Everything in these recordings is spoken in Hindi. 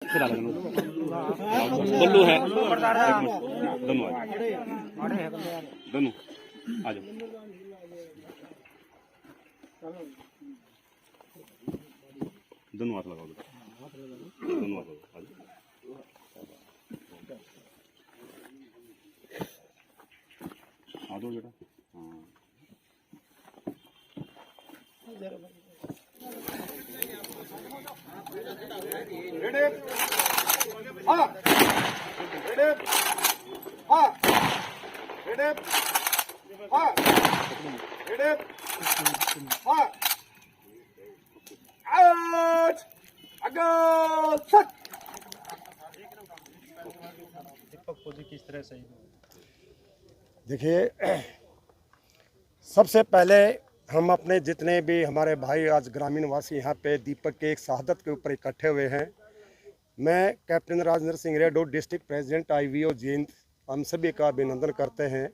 बल्लू है दोनों दोनों आ जाओ। दोनों हाथ लगाओ बेटा, दोनों हाथ लगाओ। आ दो बेटा। रेडी हाँ रेडी हाँ रेडी हाँ रेडी हाँ आउट अगो किस तरह से देखिए, सबसे पहले हम अपने जितने भी हमारे भाई आज ग्रामीण वासी यहाँ पे दीपक के एक शहादत के ऊपर इकट्ठे हुए हैं, मैं captain Rajendra Singh redo district president IVO Jind हम सभी का अभिनंदन करते हैं।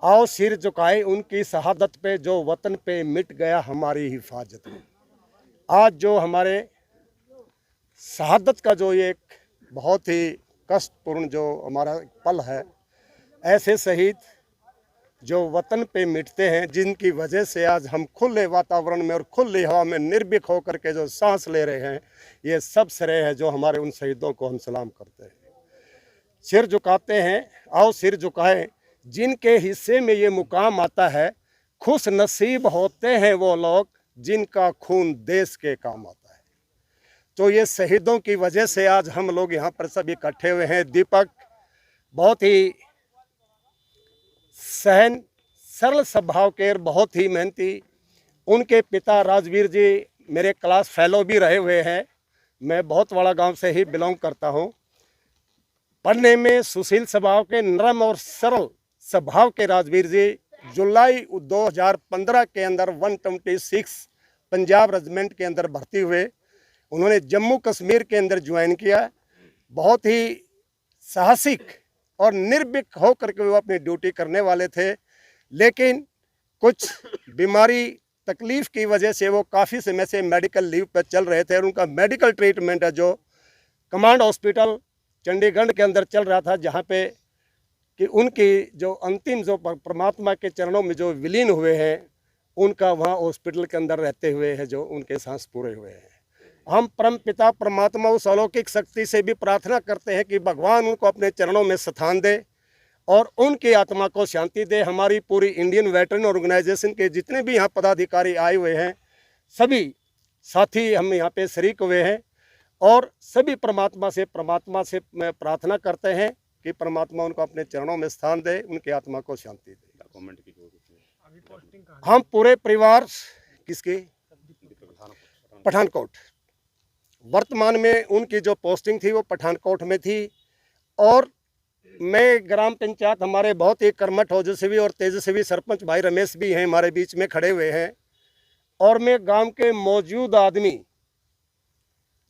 आओ सिर झुकाए उनकी शहादत पे जो वतन पे मिट गया हमारी हिफाजत में। आज जो हमारे शहादत का जो एक बहुत ही कष्टपूर्ण जो हमारा पल है, ऐसे शहीद जो वतन पे मिटते हैं, जिनकी वजह से आज हम खुले वातावरण में और खुली हवा में निर्भीक होकर के जो सांस ले रहे हैं, ये सब श्रेय है जो हमारे उन शहीदों को हम सलाम करते हैं। सिर झुकाते हैं, आओ सिर झुकाएं जिनके हिस्से में ये मुकाम आता है। खुश नसीब होते हैं वो लोग जिनका खून देश के काम आता है। तो ये शहीदों की वजह से आज हम लोग यहाँ पर सब इकट्ठे हुए हैं। दीपक बहुत ही सरल स्वभाव के और बहुत ही मेहनती, उनके पिता राजवीर जी मेरे क्लास फेलो भी रहे हुए हैं। मैं बहुत बड़ा गांव से ही बिलोंग करता हूं। पढ़ने में सुशील स्वभाव के, नरम और सरल स्वभाव के राजवीर जी जुलाई 2015 के अंदर 126 पंजाब रेजिमेंट के अंदर भर्ती हुए। उन्होंने जम्मू कश्मीर के अंदर ज्वाइन किया। बहुत ही साहसिक और निर्भीक होकर के वो अपनी ड्यूटी करने वाले थे, लेकिन कुछ बीमारी तकलीफ की वजह से वो काफ़ी समय से मेडिकल लीव पर चल रहे थे और उनका मेडिकल ट्रीटमेंट है जो कमांड हॉस्पिटल चंडीगढ़ के अंदर चल रहा था, जहाँ पे कि उनकी जो अंतिम जो परमात्मा के चरणों में जो विलीन हुए हैं, उनका वहाँ हॉस्पिटल के अंदर रहते हुए है जो उनके सांस पूरे हुए हैं। हम परम पिता परमात्मा उस अलौकिक शक्ति से भी प्रार्थना करते हैं कि भगवान उनको अपने चरणों में स्थान दे और उनकी आत्मा को शांति दे। हमारी पूरी इंडियन वेटरन ऑर्गेनाइजेशन के जितने भी यहाँ पदाधिकारी आए हुए हैं, सभी साथी हम यहाँ पे शरीक हुए हैं और सभी परमात्मा से मैं प्रार्थना करते हैं कि परमात्मा उनको अपने चरणों में स्थान दे, उनकी आत्मा को शांति दे। हम पूरे परिवार किसके पठानकोट, वर्तमान में उनकी जो पोस्टिंग थी वो पठानकोट में थी और मैं ग्राम पंचायत हमारे बहुत ही कर्मठ ओजस्वी और तेजस्वी सरपंच भाई रमेश भी हैं हमारे बीच में खड़े हुए हैं, और मैं गांव के मौजूद आदमी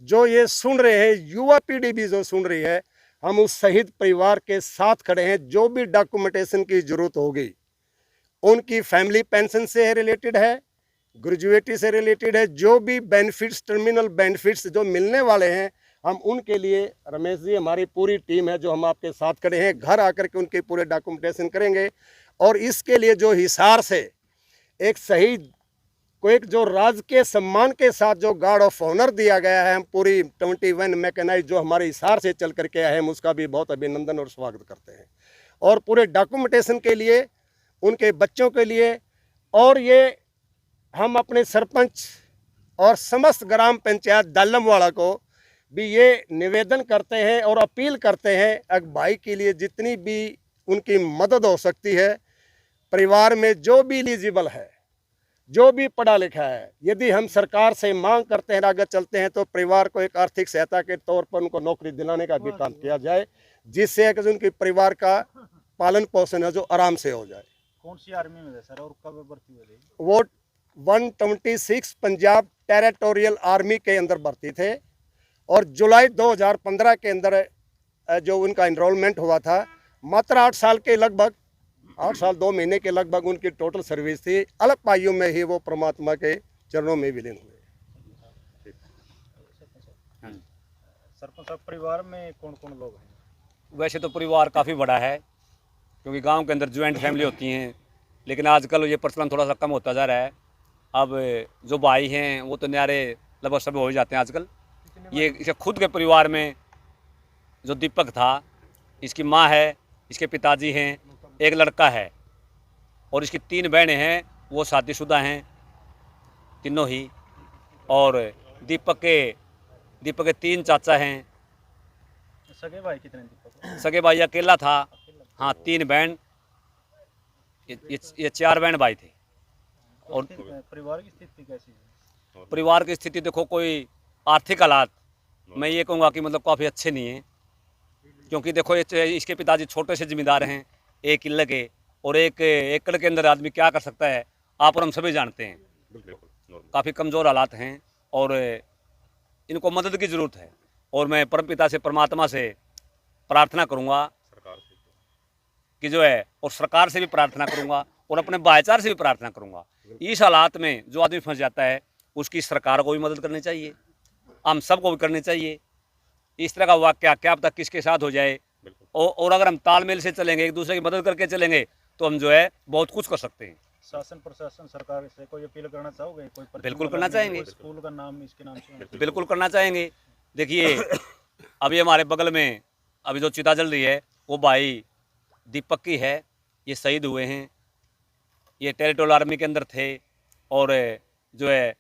जो ये सुन रहे हैं, युवा पीढ़ी भी जो सुन रही है, हम उस शहीद परिवार के साथ खड़े हैं। जो भी डॉक्यूमेंटेशन की जरूरत होगी, उनकी फैमिली पेंशन से रिलेटेड है, ग्रेजुएटी से रिलेटेड है, जो भी बेनिफिट्स, टर्मिनल बेनिफिट्स जो मिलने वाले हैं, हम उनके लिए रमेश जी हमारी पूरी टीम है जो हम आपके साथ खड़े हैं, घर आकर के उनके पूरे डॉक्यूमेंटेशन करेंगे। और इसके लिए जो हिसार से एक शहीद को एक जो राजकीय सम्मान के साथ जो गार्ड ऑफ ऑनर दिया गया है, हम पूरी 21 मैकेनाइज जो हमारे हिसार से चल करके आए हैं, हम उसका भी बहुत अभिनंदन और स्वागत करते हैं। और पूरे डॉक्यूमेंटेशन के लिए, उनके बच्चों के लिए, और ये हम अपने सरपंच और समस्त ग्राम पंचायत दालमवाड़ा को भी ये निवेदन करते हैं और अपील करते हैं, अग भाई के लिए जितनी भी उनकी मदद हो सकती है, परिवार में जो भी एलिजिबल है, जो भी पढ़ा लिखा है, यदि हम सरकार से मांग करते हैं, आगे चलते हैं, तो परिवार को एक आर्थिक सहायता के तौर पर उनको नौकरी दिलाने का भी काम किया जाए, जिससे कि उनके परिवार का पालन पोषण है जो आराम से हो जाए। कौन सी आर्मी में है सर और कब भर्ती हुए? वो 126 पंजाब टेरिटोरियल आर्मी के अंदर भर्ती थे और जुलाई 2015 के अंदर जो उनका इनरोलमेंट हुआ था, मात्र 8 साल के लगभग, 8 साल 2 महीने के लगभग उनकी टोटल सर्विस थी। अल्प आयु में ही वो परमात्मा के चरणों में विलीन हुए। सरपंच साहब, परिवार में कौन कौन लोग हैं? वैसे तो परिवार काफ़ी बड़ा है, क्योंकि गांव के अंदर ज्वाइंट फैमिली होती हैं, लेकिन आजकल ये प्रचलन थोड़ा सा कम होता जा रहा है। अब जो भाई हैं वो तो न्यारे लगभग सब हो ही जाते हैं आजकल। ये इसे खुद के परिवार में जो दीपक था, इसकी माँ है, इसके पिताजी हैं, एक लड़का है और इसकी 3 बहनें हैं, वो शादीशुदा हैं तीनों ही। और दीपक के 3 चाचा हैं। सगे भाई कितने दीपक? सगे भाई अकेला था। हाँ, 3 बहन, ये 4 बहन भाई थे। और परिवार की स्थिति कैसी है? परिवार की स्थिति देखो, कोई आर्थिक हालात मैं ये कहूँगा कि मतलब काफ़ी अच्छे नहीं हैं, क्योंकि देखो इसके पिताजी छोटे से ज़मींदार हैं, 1 किले के, और 1 एकड़ के अंदर आदमी क्या कर सकता है, आप और हम सभी जानते हैं। काफ़ी कमज़ोर हालात हैं और इनको मदद की ज़रूरत है। और मैं परमपिता से, परमात्मा से प्रार्थना करूँगा कि जो है, और सरकार से भी प्रार्थना करूँगा और अपने भाईचारे से भी प्रार्थना करूँगा। इस हालात में जो आदमी फंस जाता है, उसकी सरकार को भी मदद करनी चाहिए, हम सबको भी करनी चाहिए। इस तरह का वाक़या क्या पता किसके साथ हो जाए, और अगर हम तालमेल से चलेंगे, एक दूसरे की मदद करके चलेंगे, तो हम जो है बहुत कुछ कर सकते हैं। शासन प्रशासन सरकार से कोई अपील करना चाहोगे? कोई बिल्कुल करना चाहेंगे। स्कूल का नाम इसके नाम से? बिल्कुल करना चाहेंगे। देखिए, अभी हमारे बगल में अभी जो चिता जल रही है, वो भाई दीपक की है। ये शहीद हुए हैं, ये टेरिटोरियल आर्मी के अंदर थे। और जो है,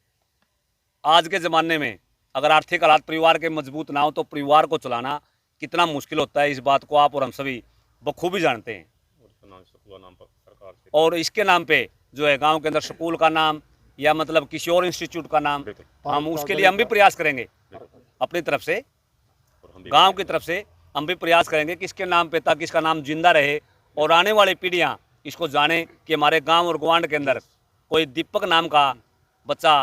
आज के ज़माने में अगर आर्थिक हालात परिवार के मजबूत ना हो तो परिवार को चलाना कितना मुश्किल होता है, इस बात को आप और हम सभी बखूबी जानते हैं। और इसके नाम पे जो है गांव के अंदर स्कूल का नाम या मतलब किसी और इंस्टीट्यूट का नाम, हम उसके लिए हम भी प्रयास करेंगे अपनी तरफ से, गांव की तरफ से हम भी प्रयास करेंगे कि इसके नाम पे, ताकि इसका नाम जिंदा रहे और आने वाली पीढ़ियां इसको जाने कि हमारे गांव और ग्वांड के अंदर कोई दीपक नाम का बच्चा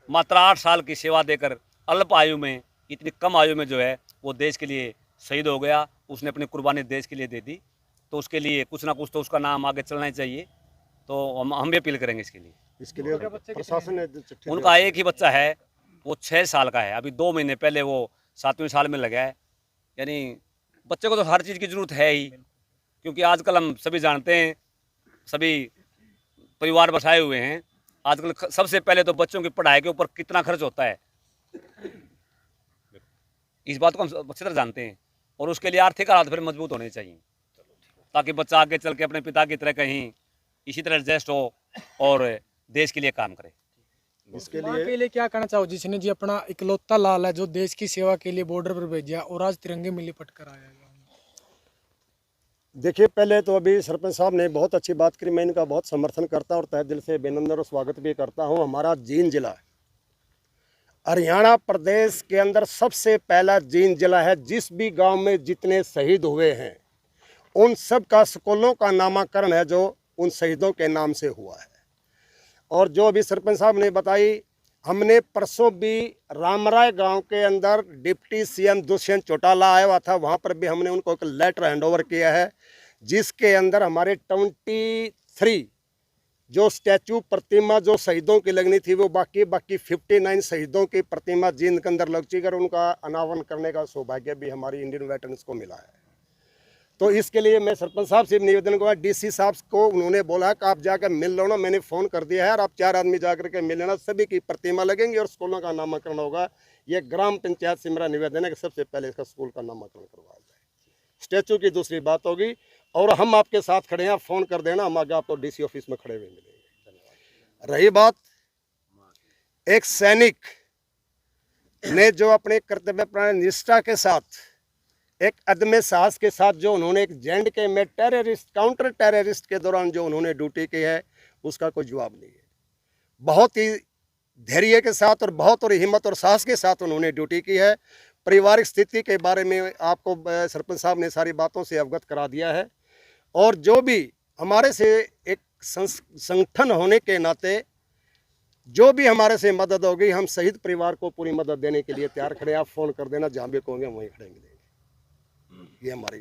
मात्र 8 साल की सेवा देकर अल्प आयु में, इतनी कम आयु में जो है वो देश के लिए शहीद हो गया। उसने अपनी कुर्बानी देश के लिए दे दी, तो उसके लिए कुछ ना कुछ तो उसका नाम आगे चलना ही चाहिए। तो हम भी अपील करेंगे इसके लिए। प्रशासन ने चिट्ठी उनका एक ही बच्चा है, वो 6 साल का है। अभी 2 महीने पहले वो 7वें साल में लगा है। यानी बच्चे को तो हर चीज़ की ज़रूरत है ही, क्योंकि आजकल हम सभी जानते हैं, सभी परिवार बसाए हुए हैं। आजकल सबसे पहले तो बच्चों की पढ़ाई के ऊपर कितना खर्च होता है, इस बात को हम अच्छी तरह जानते हैं। और उसके लिए आर्थिक हालात फिर मजबूत होने चाहिए, ताकि बच्चा आगे चल के अपने पिता की तरह कहीं इसी तरह एडजस्ट हो और देश के लिए काम करे। इसके के लिए क्या कहना चाहो, जिसने जी अपना इकलौता लाल है जो देश की सेवा के लिए बॉर्डर पर भेजा और आज तिरंगे में लिपट कर आया है? देखिए, पहले तो अभी सरपंच साहब ने बहुत अच्छी बात करी, मैं इनका बहुत समर्थन करता और तहे दिल से अभिनंदन और स्वागत भी करता हूं। हमारा जींद जिला हरियाणा प्रदेश के अंदर सबसे पहला जींद जिला है। जिस भी गांव में जितने शहीद हुए हैं, उन सब का स्कूलों का नामाकरण है जो उन शहीदों के नाम से हुआ है। और जो अभी सरपंच साहब ने बताई, हमने परसों भी रामराय गांव के अंदर डिप्टी सीएम दुष्यंत चौटाला आया हुआ था, वहां पर भी हमने उनको एक लेटर हैंडओवर किया है, जिसके अंदर हमारे 23 जो स्टैचू प्रतिमा जो शहीदों की लगनी थी वो बाकी 59 शहीदों की प्रतिमा जींद के अंदर लग चुकी है, और उनका अनावरण करने का सौभाग्य भी हमारी इंडियन वेटरन्स को मिला है। तो इसके लिए मैं सरपंच साहब से निवेदन करूँगा, डीसी साहब को उन्होंने बोला कि आप जाकर मिल लो ना, मैंने फ़ोन कर दिया है और आप 4 आदमी जाकर के मिल लेना, सभी की प्रतिमा लगेंगी और स्कूलों का नामाकरण होगा। ये ग्राम पंचायत से मेरा निवेदन है कि सबसे पहले इसका स्कूल का नामाकरण करवाया जाए। स्टैचू की दूसरी बात होगी, और हम आपके साथ खड़े हैं, फ़ोन कर देना, हम आगे आपको डीसी ऑफिस में खड़े हुए मिलेंगे। रही बात एक सैनिक ने जो अपने कर्तव्य प्राण निष्ठा के साथ, एक अदम्य साहस के साथ जो उन्होंने एक जेंड के में टेररिस्ट, काउंटर टेररिस्ट के दौरान जो उन्होंने ड्यूटी की है, उसका कोई जवाब नहीं है। बहुत ही धैर्य के साथ और बहुत और हिम्मत और साहस के साथ उन्होंने ड्यूटी की है। पारिवारिक स्थिति के बारे में आपको सरपंच साहब ने सारी बातों से अवगत करा दिया है। और जो भी हमारे से एक संगठन होने के नाते जो भी हमारे से मदद होगी, हम शहीद परिवार को पूरी मदद देने के लिए तैयार खड़े हैं। आप फ़ोन कर देना, जहाँ भी कहोगे हम वहीं खड़े मिलेंगे। ये हमारी